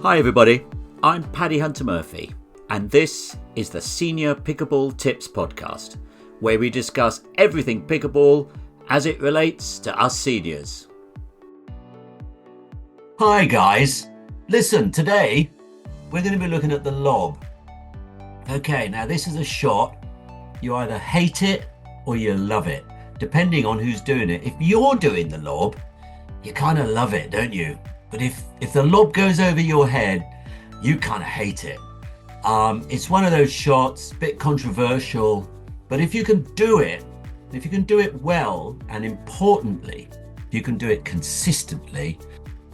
Hi everybody, I'm Paddy Hunter-Murphy, and this is the Senior Pickleball Tips Podcast, where we discuss everything pickleball as it relates to us seniors. Hi guys, listen, today we're going to be looking at the lob. Okay, now this is a shot, you either hate it or you love it, depending on who's doing it. If you're doing the lob, you kind of love it, don't you? But if the lob goes over your head, you kind of hate it. It's one of those shots, a bit controversial, but if you can do it, if you can do it well, and importantly, you can do it consistently,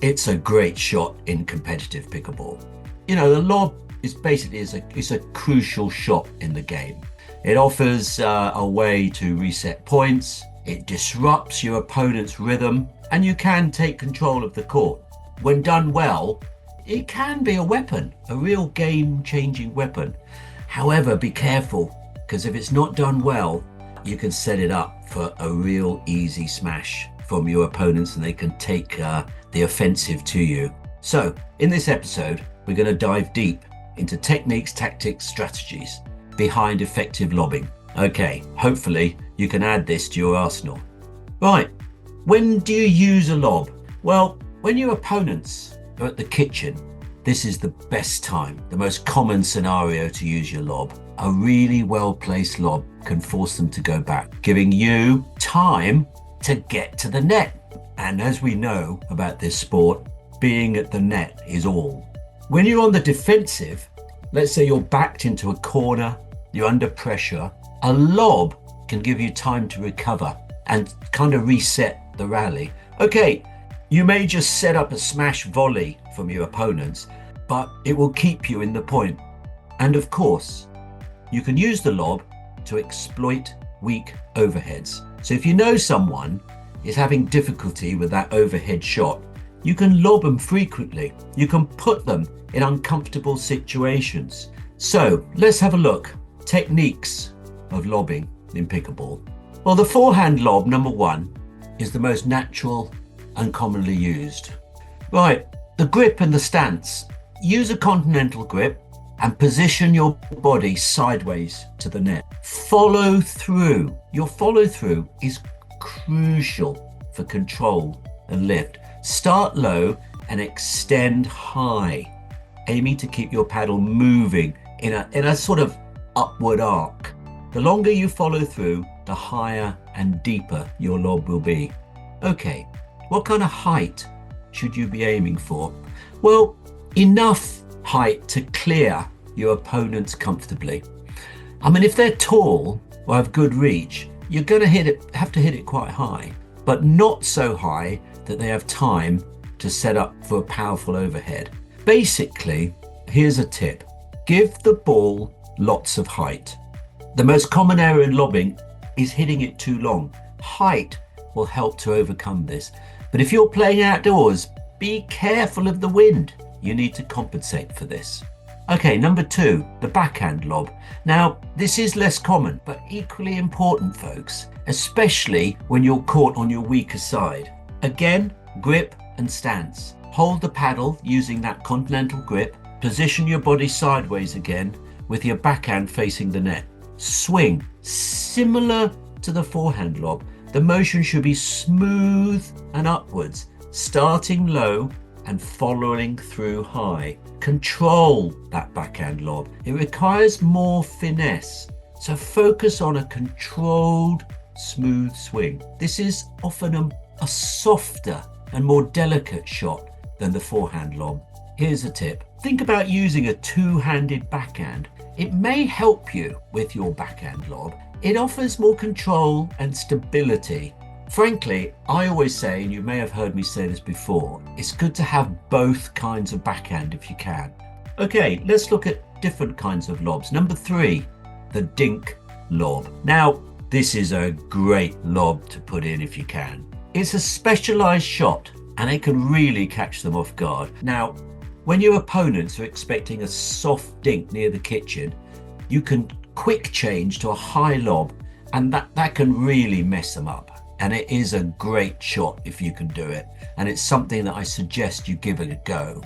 it's a great shot in competitive pickleball. You know, the lob is basically it's a crucial shot in the game. It offers a way to reset points, it disrupts your opponent's rhythm, and you can take control of the court. When done well, it can be a weapon, a real game-changing weapon. However, be careful, because if it's not done well, you can set it up for a real easy smash from your opponents and they can take the offensive to you. So, in this episode, we're going to dive deep into techniques, tactics, strategies behind effective lobbing. Okay, hopefully you can add this to your arsenal. Right, when do you use a lob? Well, when your opponents are at the kitchen, this is the best time, the most common scenario to use your lob. A really well-placed lob can force them to go back, giving you time to get to the net. And as we know about this sport, being at the net is all. When you're on the defensive, let's say you're backed into a corner, you're under pressure, a lob can give you time to recover and kind of reset the rally. Okay, you may just set up a smash volley from your opponents, but it will keep you in the point. And of course, you can use the lob to exploit weak overheads. So if you know someone is having difficulty with that overhead shot, you can lob them frequently. You can put them in uncomfortable situations. So let's have a look. Techniques of lobbing in pickleball. Well, the forehand lob, number one, is the most natural and commonly used. Right, the grip and the stance. Use a continental grip and position your body sideways to the net. Follow through. Your follow through is crucial for control and lift. Start low and extend high, aiming to keep your paddle moving in a sort of upward arc. The longer you follow through, the higher and deeper your lob will be. Okay, what kind of height should you be aiming for? Well, enough height to clear your opponents comfortably. I mean, if they're tall or have good reach, you're going to have to hit it quite high, but not so high that they have time to set up for a powerful overhead. Basically, here's a tip. Give the ball lots of height. The most common error in lobbing is hitting it too long. Height will help to overcome this. But if you're playing outdoors, be careful of the wind. You need to compensate for this. Okay, number two, the backhand lob. Now, this is less common, but equally important, folks, especially when you're caught on your weaker side. Again, grip and stance. Hold the paddle using that continental grip. Position your body sideways again with your backhand facing the net. Swing. Similar to the forehand lob, the motion should be smooth and upwards, starting low and following through high. Control that backhand lob. It requires more finesse, so focus on a controlled, smooth swing. This is often a softer and more delicate shot than the forehand lob. Here's a tip. Think about using a two-handed backhand. It may help you with your backhand lob. It offers more control and stability. Frankly, I always say, and you may have heard me say this before, it's good to have both kinds of backhand if you can. Okay, let's look at different kinds of lobs. Number three, the dink lob. Now, this is a great lob to put in if you can. It's a specialized shot and it can really catch them off guard. Now, when your opponents are expecting a soft dink near the kitchen, you can quick change to a high lob and that can really mess them up. And it is a great shot if you can do it. and it's something that I suggest you give it a go.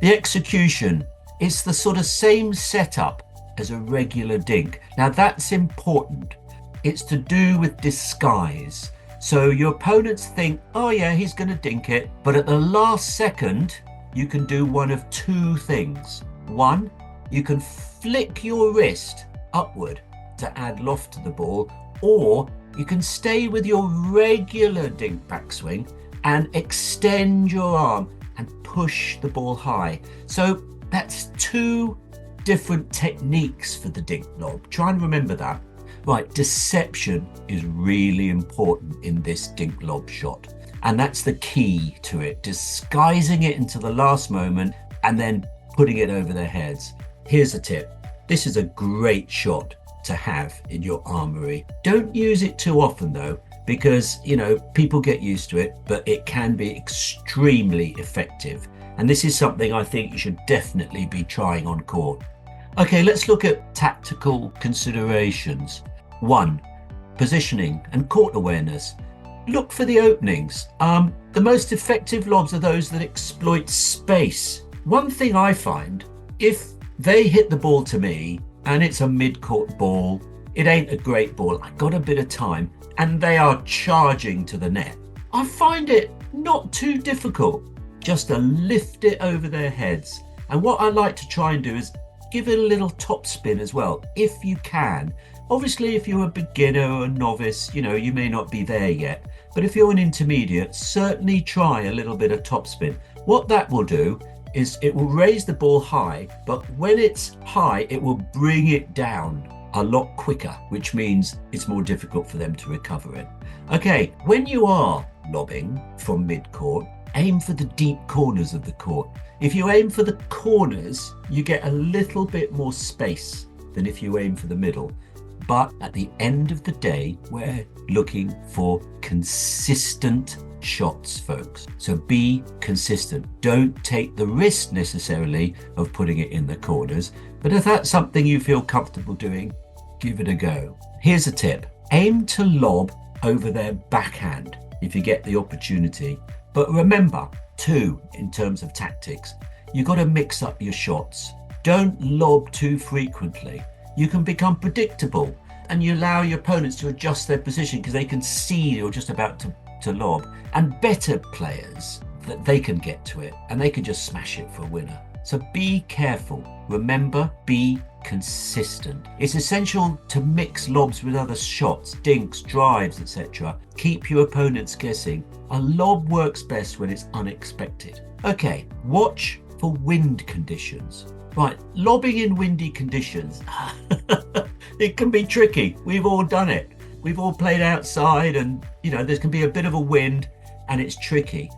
The execution, it's the sort of same setup as a regular dink. Now that's important. It's to do with disguise. So your opponents think, oh yeah, he's going to dink it. But at the last second, you can do one of two things. One, you can flick your wrist upward to add loft to the ball, or you can stay with your regular dink backswing and extend your arm and push the ball high. So that's two different techniques for the dink lob. Try and remember that. Right, deception is really important in this dink lob shot. And that's the key to it, disguising it into the last moment and then putting it over their heads. Here's a tip. This is a great shot to have in your armory. Don't use it too often though, because, people get used to it, but it can be extremely effective. And this is something I think you should definitely be trying on court. Okay, let's look at tactical considerations. 1, positioning and court awareness. Look for the openings. The most effective lobs are those that exploit space. One thing I find, if they hit the ball to me and it's a mid-court ball, it ain't a great ball, I got a bit of time, and they are charging to the net, I find it not too difficult just to lift it over their heads. And what I like to try and do is give it a little top spin as well, if you can. Obviously, if you're a beginner or a novice, you may not be there yet. But if you're an intermediate, certainly try a little bit of top spin. What that will do is it will raise the ball high, but when it's high, it will bring it down a lot quicker, which means it's more difficult for them to recover it. Okay, when you are lobbing from mid-court, aim for the deep corners of the court. If you aim for the corners, you get a little bit more space than if you aim for the middle. But at the end of the day, we're looking for consistent shots, folks. So be consistent. Don't take the risk necessarily of putting it in the corners. But if that's something you feel comfortable doing, give it a go. Here's a tip. Aim to lob over their backhand if you get the opportunity. But remember, too, in terms of tactics, you've got to mix up your shots. Don't lob too frequently. You can become predictable and you allow your opponents to adjust their position because they can see you're just about to lob. And better players, that they can get to it and they can just smash it for a winner. So be careful. Remember, be consistent. It's essential to mix lobs with other shots, dinks, drives, etc. Keep your opponents guessing. A lob works best when it's unexpected. Okay, watch for wind conditions. Right, lobbing in windy conditions. It can be tricky. We've all done it. We've all played outside and, there can be a bit of a wind and it's tricky.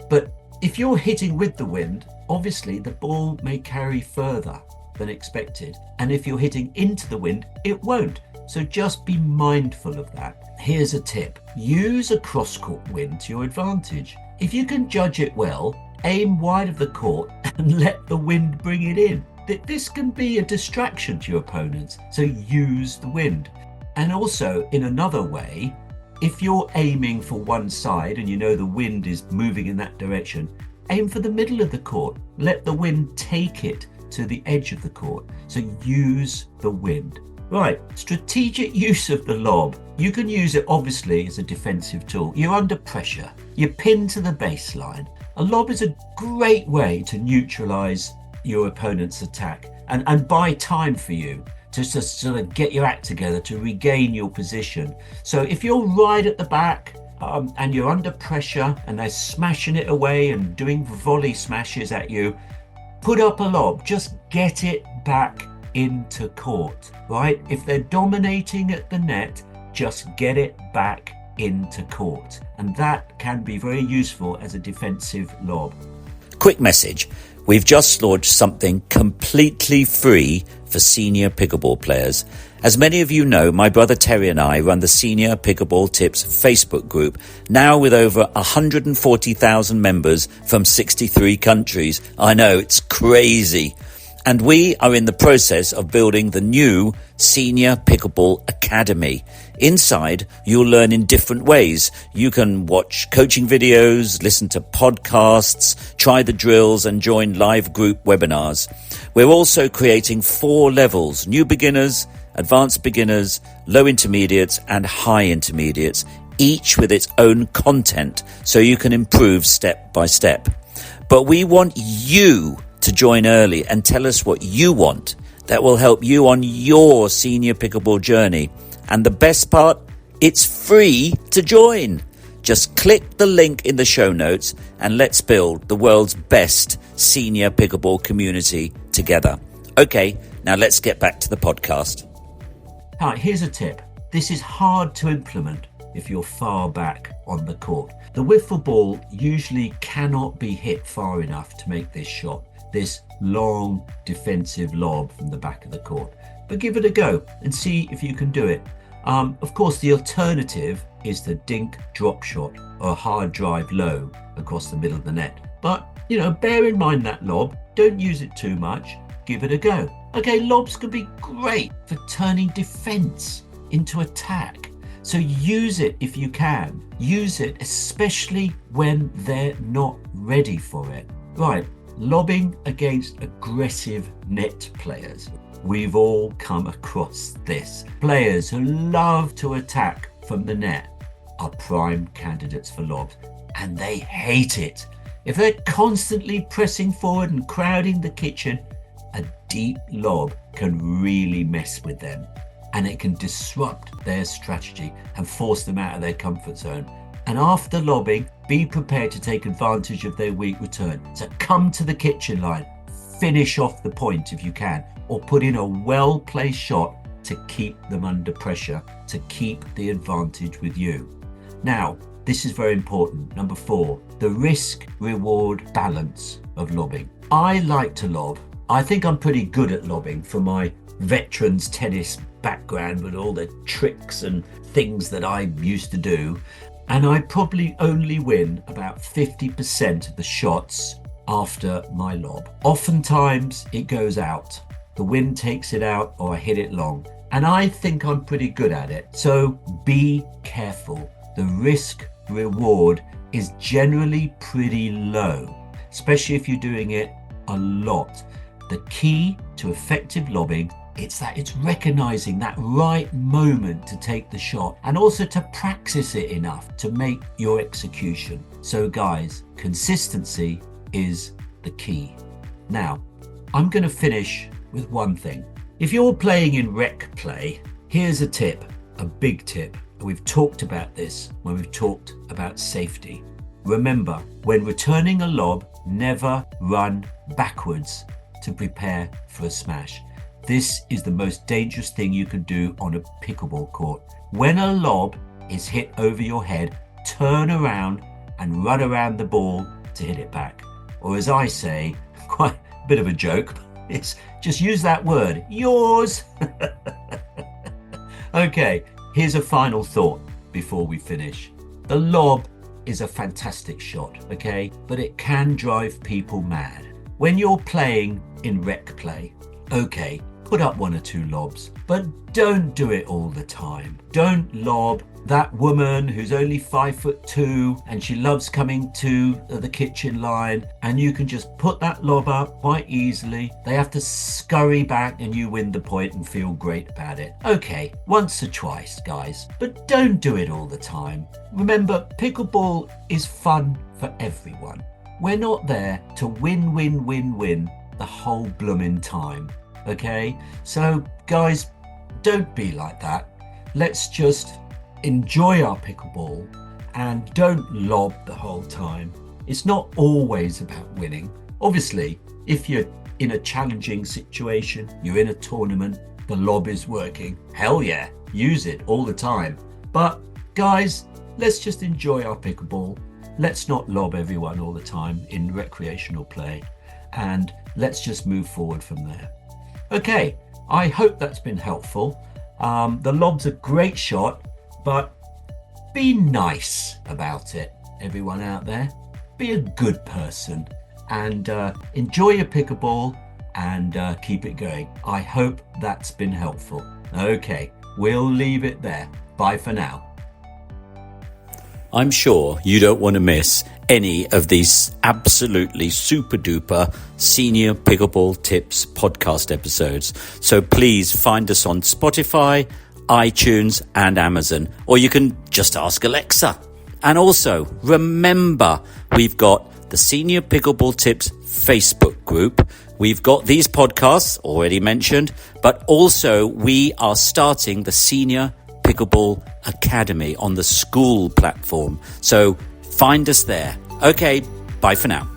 But if you're hitting with the wind, obviously the ball may carry further than expected. And if you're hitting into the wind, it won't. So just be mindful of that. Here's a tip. Use a cross-court wind to your advantage. If you can judge it well, aim wide of the court and let the wind bring it in. This can be a distraction to your opponents, so use the wind. And also, in another way, if you're aiming for one side and the wind is moving in that direction, aim for the middle of the court. Let the wind take it to the edge of the court. So use the wind. Right, strategic use of the lob. You can use it obviously as a defensive tool. You're under pressure. You're pinned to the baseline. A lob is a great way to neutralize your opponent's attack and buy time for you to sort of get your act together to regain your position. So if you're right at the back and you're under pressure and they're smashing it away and doing volley smashes at you, put up a lob, just get it back into court, right? If they're dominating at the net, just get it back into court. And that can be very useful as a defensive lob. Quick message. We've just launched something completely free for senior pickleball players. As many of you know, my brother Terry and I run the Senior Pickleball Tips Facebook group, now with over 140,000 members from 63 countries. I know, it's crazy. And we are in the process of building the new Senior Pickleball Academy. Inside, you'll learn in different ways. You can watch coaching videos, listen to podcasts, try the drills and join live group webinars. We're also creating 4 levels: new beginners, advanced beginners, low intermediates and high intermediates, each with its own content so you can improve step by step. But we want you to join early and tell us what you want. That will help you on your senior pickleball journey. And the best part, it's free to join. Just click the link in the show notes and let's build the world's best senior pickleball community together. Okay, now let's get back to the podcast. All right, here's a tip. This is hard to implement if you're far back on the court. The wiffle ball usually cannot be hit far enough to make this shot, this long defensive lob from the back of the court. But give it a go and see if you can do it. Of course, the alternative is the dink drop shot or a hard drive low across the middle of the net. But, bear in mind that lob. Don't use it too much. Give it a go. Okay, lobs can be great for turning defense into attack. So use it if you can. Use it especially when they're not ready for it. Right, lobbing against aggressive net players. We've all come across this. Players who love to attack from the net are prime candidates for lobs, and they hate it. If they're constantly pressing forward and crowding the kitchen, a deep lob can really mess with them, and it can disrupt their strategy and force them out of their comfort zone. And after lobbing, be prepared to take advantage of their weak return. So come to the kitchen line, finish off the point if you can, or put in a well-placed shot to keep them under pressure, to keep the advantage with you. Now, this is very important. Number 4, the risk-reward balance of lobbing. I like to lob. I think I'm pretty good at lobbing for my veterans tennis background with all the tricks and things that I used to do. And I probably only win about 50% of the shots after my lob. Oftentimes it goes out. The wind takes it out or I hit it long. And I think I'm pretty good at it. So be careful. The risk reward is generally pretty low, especially if you're doing it a lot. The key to effective lobbing, it's recognizing that right moment to take the shot and also to practice it enough to make your execution. So guys, consistency is the key. Now, I'm going to finish with one thing. If you're playing in rec play, here's a tip, a big tip. We've talked about this when we've talked about safety. Remember, when returning a lob, never run backwards to prepare for a smash. This is the most dangerous thing you can do on a pickleball court. When a lob is hit over your head, turn around and run around the ball to hit it back. Or as I say, quite a bit of a joke, it's just use that word, yours. Okay, here's a final thought before we finish. The lob is a fantastic shot, okay? But it can drive people mad. When you're playing in rec play, okay, put up 1 or 2 lobs, but don't do it all the time. Don't lob that woman who's only 5'2" and she loves coming to the kitchen line, and you can just put that lob up quite easily. They have to scurry back and you win the point and feel great about it. Okay, once or twice, guys, but don't do it all the time. Remember, pickleball is fun for everyone. We're not there to win the whole bloomin' time. Okay, so guys, don't be like that. Let's just enjoy our pickleball and don't lob the whole time. It's not always about winning. Obviously, if you're in a challenging situation, you're in a tournament, the lob is working, hell yeah, use it all the time. But guys, let's just enjoy our pickleball. Let's not lob everyone all the time in recreational play, and let's just move forward from there. Okay, I hope that's been helpful. The lob's a great shot, but be nice about it, everyone out there. Be a good person and enjoy your pickleball. and keep it going. I hope that's been helpful. Okay, we'll leave it there. Bye for now. I'm sure you don't want to miss any of these absolutely super duper senior pickleball tips podcast episodes. So please find us on Spotify, iTunes and Amazon, or you can just ask Alexa. And also remember, we've got the Senior Pickleball Tips Facebook group. We've got these podcasts already mentioned, but also we are starting the Senior Pickleball Academy on the school platform. So find us there. Okay, bye for now.